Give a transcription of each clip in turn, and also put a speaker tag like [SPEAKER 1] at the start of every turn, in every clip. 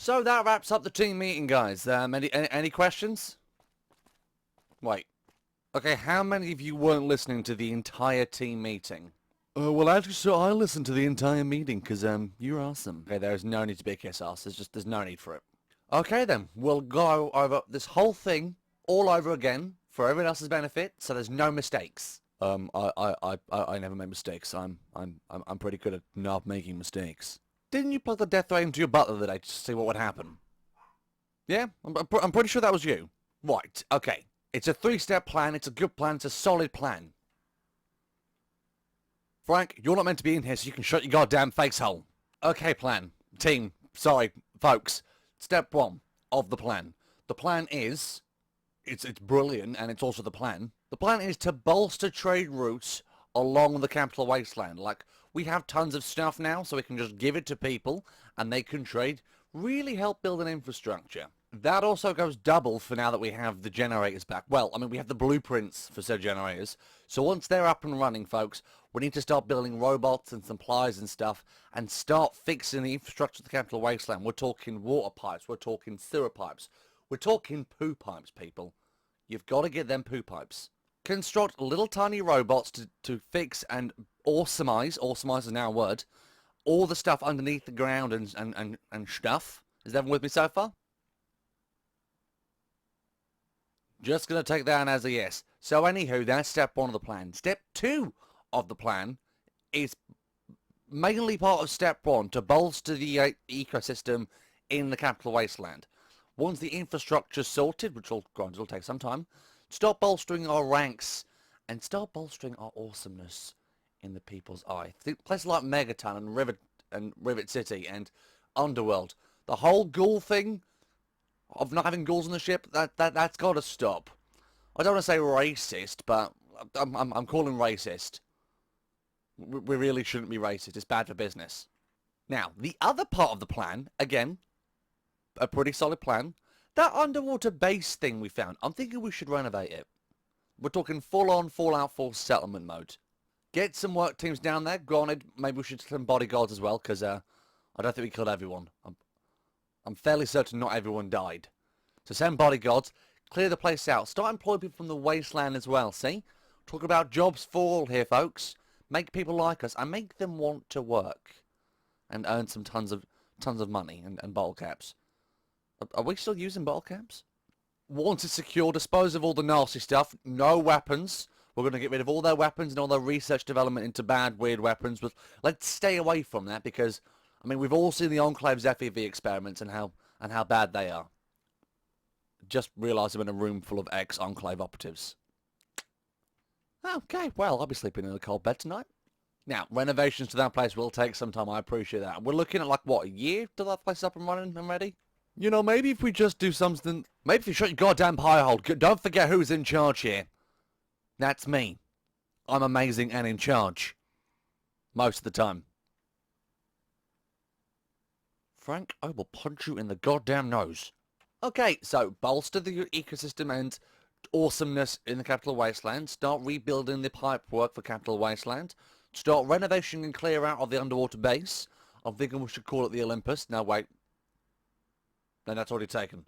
[SPEAKER 1] So that wraps up the team meeting, guys. Any questions? Wait. Okay, how many of you weren't listening to the entire team meeting? Well, actually, so I listened to the entire meeting, because, you're awesome. Okay, there's no need to be a kiss ass. There's no need for it. Okay, then. We'll go over this whole thing all over again for everyone else's benefit, so there's no mistakes. I never make mistakes. I'm pretty good at not making mistakes. Didn't you plug the death ray into your butt the other day to see what would happen? Yeah? I'm pretty sure that was you. Right, okay. It's a 3-step plan, it's a good plan, it's a solid plan. Frank, you're not meant to be in here, so you can shut your goddamn face hole. Okay, plan. Team. Sorry, folks. Step 1 of the plan. The plan is... It's brilliant, and it's also the plan. The plan is to bolster trade routes along the capital wasteland. Like, we have tons of stuff now, so we can just give it to people, and they can trade. Really help build an infrastructure. That also goes double for now that we have the generators back. Well, I mean, we have the blueprints for said generators. So once they're up and running, folks, we need to start building robots and supplies and stuff and start fixing the infrastructure of the capital wasteland. We're talking water pipes. We're talking sewer pipes. We're talking poo pipes, people. You've got to get them poo pipes. Construct little tiny robots to fix and awesomeize is now a word, all the stuff underneath the ground and stuff. Is everyone with me so far? Just going to take that as a yes. So anywho, that's step 1 of the plan. Step 2 of the plan is mainly part of step 1 to bolster the ecosystem in the capital wasteland. Once the infrastructure's sorted, which will take some time, start bolstering our ranks and start bolstering our awesomeness in the people's eye. Think places like Megaton and Rivet City and Underworld. The whole ghoul thing of not having ghouls on the ship, that's got to stop. I don't want to say racist, but I'm calling racist. We really shouldn't be racist. It's bad for business. Now, the other part of the plan, again, a pretty solid plan. That underwater base thing we found, I'm thinking we should renovate it. We're talking full-on Fallout 4 settlement mode. Get some work teams down there. Granted, maybe we should send bodyguards as well, because I don't think we killed everyone. I'm fairly certain not everyone died. So send bodyguards, clear the place out. Start employing people from the wasteland as well, see? Talk about jobs for all here, folks. Make people like us and make them want to work. And earn some tons of money and bottle caps. Are we still using bottle caps? Once it's secure, dispose of all the nasty stuff. No weapons. We're going to get rid of all their weapons and all their research development into bad, weird weapons. But let's stay away from that because, I mean, we've all seen the Enclave's FEV experiments and how bad they are. Just realised I'm in a room full of ex-Enclave operatives. Okay, well, I'll be sleeping in a cold bed tonight. Now, renovations to that place will take some time. I appreciate that. We're looking at, like, what, a year till that place is up and running and ready? You know, maybe if we just do something... Maybe if you shut your goddamn pie hole. Don't forget who's in charge here. That's me. I'm amazing and in charge. Most of the time. Frank, I will punch you in the goddamn nose. Okay, so bolster the ecosystem and awesomeness in the capital wasteland. Start rebuilding the pipework for capital wasteland. Start renovation and clear out of the underwater base. I'm thinking we should call it the Olympus. No, wait. No, that's already taken.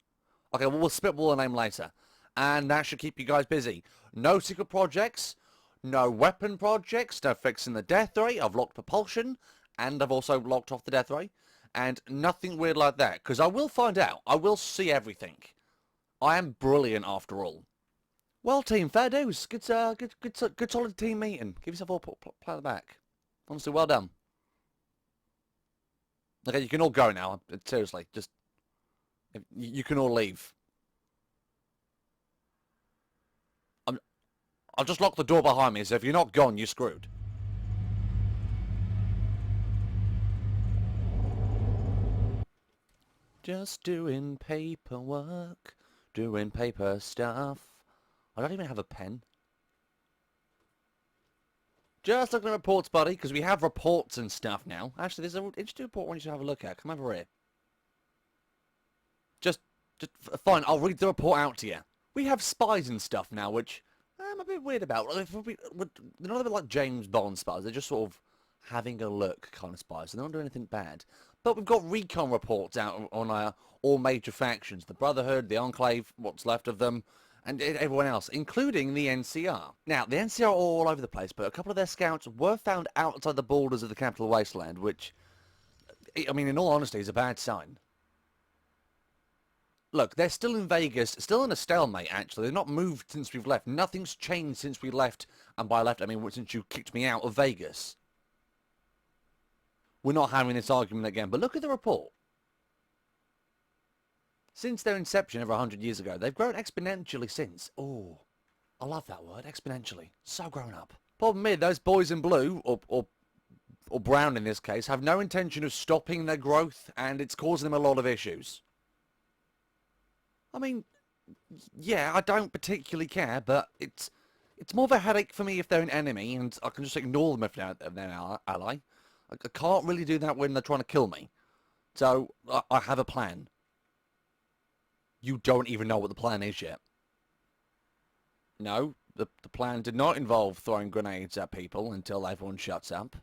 [SPEAKER 1] Okay, well, we'll spitball the name later. And that should keep you guys busy. No secret projects. No weapon projects. No fixing the death ray. I've locked propulsion. And I've also locked off the death ray. And nothing weird like that. Because I will find out. I will see everything. I am brilliant after all. Well, team, fair dues. Good solid team meeting. Give yourself all pat on the back. Honestly, well done. Okay, you can all go now. Seriously, just... You can all leave. I'll just lock the door behind me, so if you're not gone, you're screwed. Just doing paperwork, doing paper stuff. I don't even have a pen. Just looking at reports, buddy, because we have reports and stuff now. Actually, there's an interesting report I want you to have a look at. Come over here. Just fine, I'll read the report out to you. We have spies and stuff now, which I'm a bit weird about. They're not a bit like James Bond spies. They're just sort of having a look kind of spies. So they don't do anything bad. But we've got recon reports out on all major factions. The Brotherhood, the Enclave, what's left of them, and everyone else, including the NCR. Now, the NCR are all over the place, but a couple of their scouts were found outside the borders of the capital wasteland, which, I mean, in all honesty, is a bad sign. Look, they're still in Vegas, still in a stalemate, actually. They've not moved since we've left. Nothing's changed since we left, and by left, I mean since you kicked me out of Vegas. We're not having this argument again, but look at the report. Since their inception over 100 years ago, they've grown exponentially since. Oh, I love that word, exponentially. So grown up. Problem is, those boys in blue, or brown in this case, have no intention of stopping their growth, and it's causing them a lot of issues. I mean, yeah, I don't particularly care, but it's more of a headache for me if they're an enemy, and I can just ignore them if they're an ally. I can't really do that when they're trying to kill me. So, I have a plan. You don't even know what the plan is yet. No, the plan did not involve throwing grenades at people until everyone shuts up.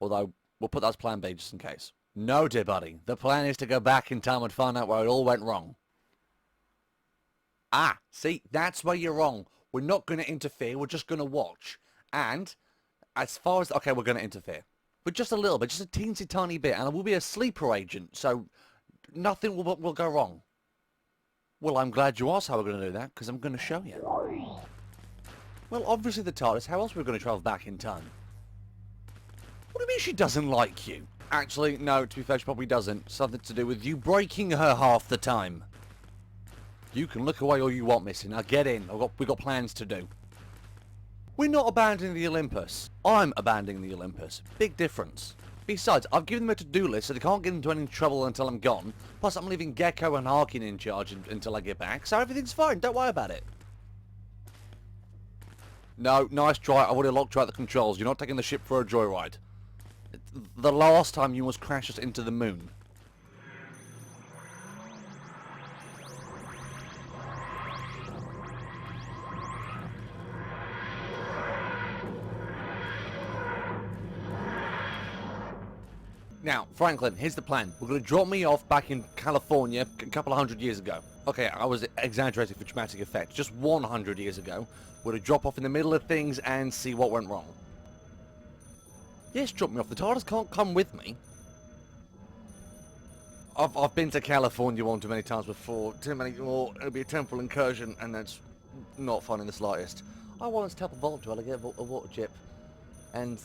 [SPEAKER 1] Although, we'll put that as plan B just in case. No, dear buddy. The plan is to go back in time and find out where it all went wrong. Ah, see, that's where you're wrong. We're not going to interfere, we're just going to watch. And, as far as... Okay, we're going to interfere. But just a little bit, just a teensy tiny bit, and I will be a sleeper agent, so nothing will go wrong. Well, I'm glad you asked how we're going to do that, because I'm going to show you. Well, obviously the TARDIS, how else are we going to travel back in time? What do you mean she doesn't like you? Actually, no, to be fair, she probably doesn't. Something to do with you breaking her half the time. You can look away all you want, Missy. Now get in, we've got plans to do. We're not abandoning the Olympus. I'm abandoning the Olympus. Big difference. Besides, I've given them a to-do list so they can't get into any trouble until I'm gone. Plus, I'm leaving Gecko and Harkin in charge until I get back, so everything's fine. Don't worry about it. No, nice try. I would have locked you out the controls. You're not taking the ship for a joyride. The last time you must crash us into the moon. Now, Franklin, here's the plan. We're going to drop me off back in California a couple of 100 years ago. Okay, I was exaggerating for dramatic effect. Just 100 years ago. We're going to drop off in the middle of things and see what went wrong. Yes, drop me off. The TARDIS can't come with me. I've been to California one too many times before. Too many more. It'll be a temporal incursion, and that's not fun in the slightest. I once teleported to get a water chip, and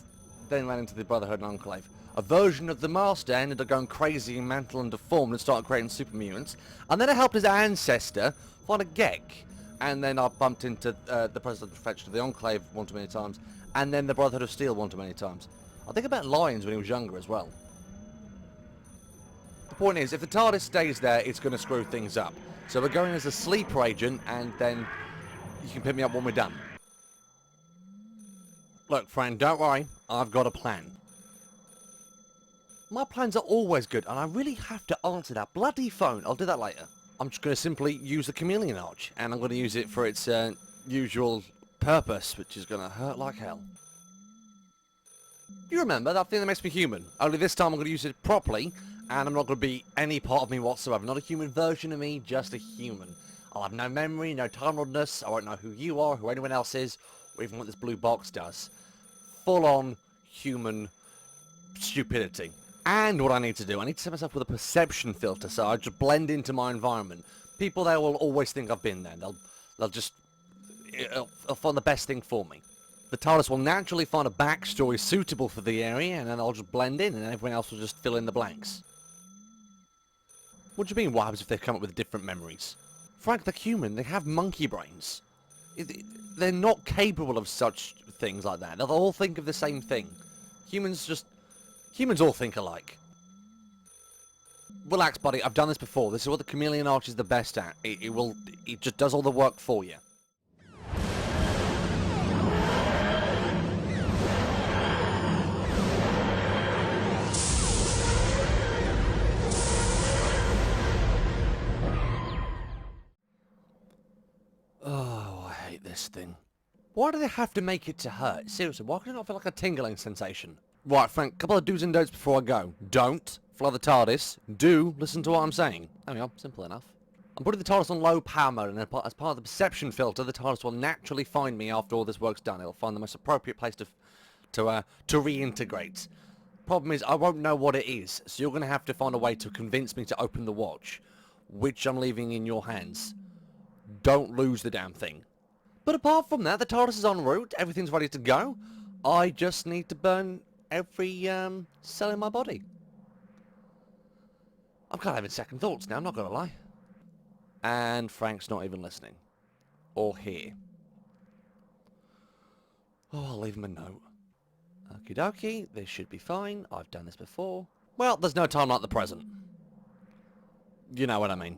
[SPEAKER 1] then ran into the Brotherhood and Enclave. A version of the Master ended up going crazy and mental and deformed and started creating super mutants. And then I helped his ancestor find a Gek. And then I bumped into the President of the Enclave one too many times. And then the Brotherhood of Steel one too many times. I think about Lions when he was younger as well. The point is, if the TARDIS stays there, it's going to screw things up. So we're going as a sleeper agent, and then you can pick me up when we're done. Look, friend, don't worry. I've got a plan. My plans are always good, and I really have to answer that bloody phone. I'll do that later. I'm just going to simply use the chameleon arch, and I'm going to use it for its usual purpose, which is going to hurt like hell. You remember that thing that makes me human? Only this time I'm going to use it properly, and I'm not going to be any part of me whatsoever. Not a human version of me, just a human. I'll have no memory, no timeliness. I won't know who you are, who anyone else is, or even what this blue box does. Full-on human stupidity. And what I need to do, I need to set myself with a perception filter, so I just blend into my environment. People there will always think I've been there. They'll find the best thing for me. The TARDIS will naturally find a backstory suitable for the area, and then I'll just blend in, and everyone else will just fill in the blanks. What do you mean, what happens if they come up with different memories? Frank, they're human. They have monkey brains. They're not capable of such things like that. They'll all think of the same thing. Humans all think alike. Relax, buddy. I've done this before. This is what the chameleon arch is the best at. It just does all the work for you. Oh, I hate this thing. Why do they have to make it to hurt? Seriously, why can it not feel like a tingling sensation? Right, Frank, couple of do's and don'ts before I go. Don't fly the TARDIS, do listen to what I'm saying. There we are, simple enough. I'm putting the TARDIS on low power mode, and as part of the perception filter, the TARDIS will naturally find me after all this work's done. It'll find the most appropriate place to reintegrate. Problem is, I won't know what it is, so you're going to have to find a way to convince me to open the watch, which I'm leaving in your hands. Don't lose the damn thing. But apart from that, the TARDIS is en route, everything's ready to go. I just need to burn every cell in my body. I'm kind of having second thoughts now, I'm not going to lie. And Frank's not even listening. Or here. Oh, I'll leave him a note. Okie dokie, this should be fine. I've done this before. Well, there's no time like the present. You know what I mean.